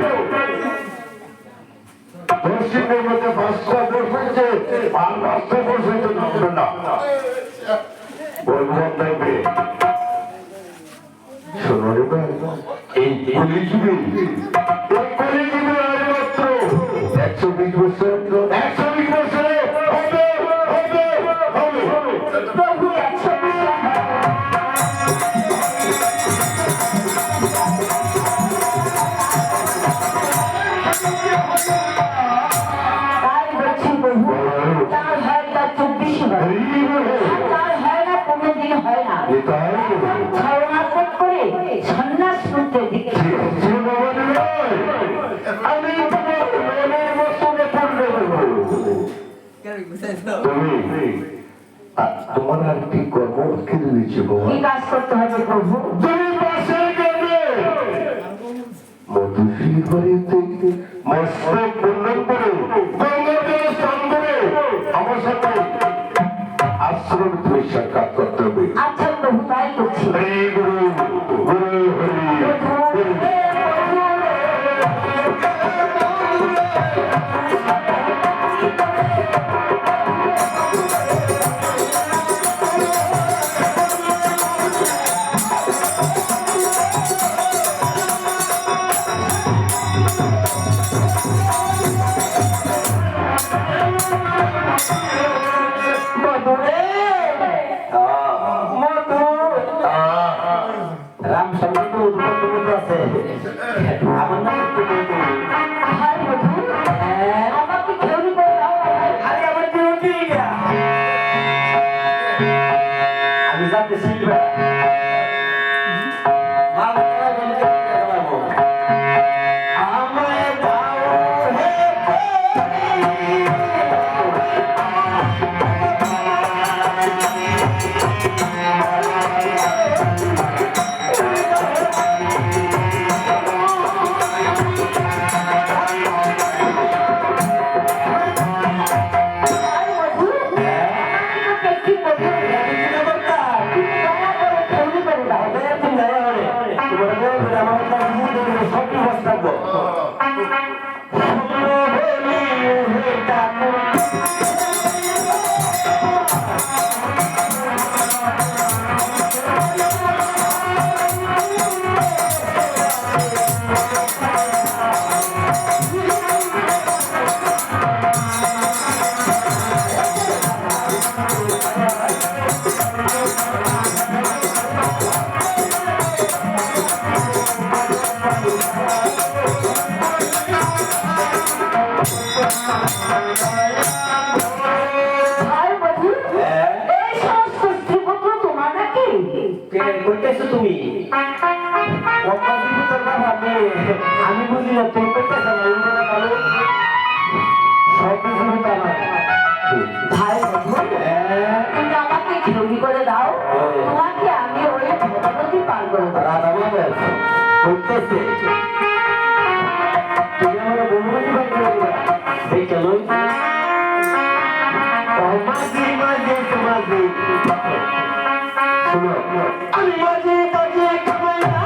Dos সিংহের মধ্যে 5টা বসেছে, আর 5টা বসেছে নামবে না। বলবো দেখবে শোনো রে ভাই, এই কলিযুগে আর মাত্র 120 বছর, 120 বছরে হবে হবে হবে প্রভু 120 তাই বলছি প্রভু, তার হয় তার 24 বার, তার হয় না 15 দিন হয় না, ছলনাত্মক করে সন্ন্যাস করতে দিকে আমি তোমার মনের মতনে পড়বে তুমি তোমার আর কি কর্ম খেলে দিচ্ছে কি কাজ করতে হবে প্রভু? তুমি পাশে গেলে মধুশীল বাড়িতে মস্তক বন্ধন করে গঙ্গাজল স্নান করে আমার সাথে আশ্রম তুমি সাক্ষাৎ করতে হবে। আচ্ছা প্রভু, তাই করছি। হরি গুরু গুরু হরি আমাকে কেউ বলে দাও, আমি যাতে শিখবে তুমি আমি বুঝি না তুমি ভাই তুমি আমাকে জমি করে দাও, তোমাকে আমি ওই নদী পার করে দেবো। আমি মাঝে মাঝে খাবাই না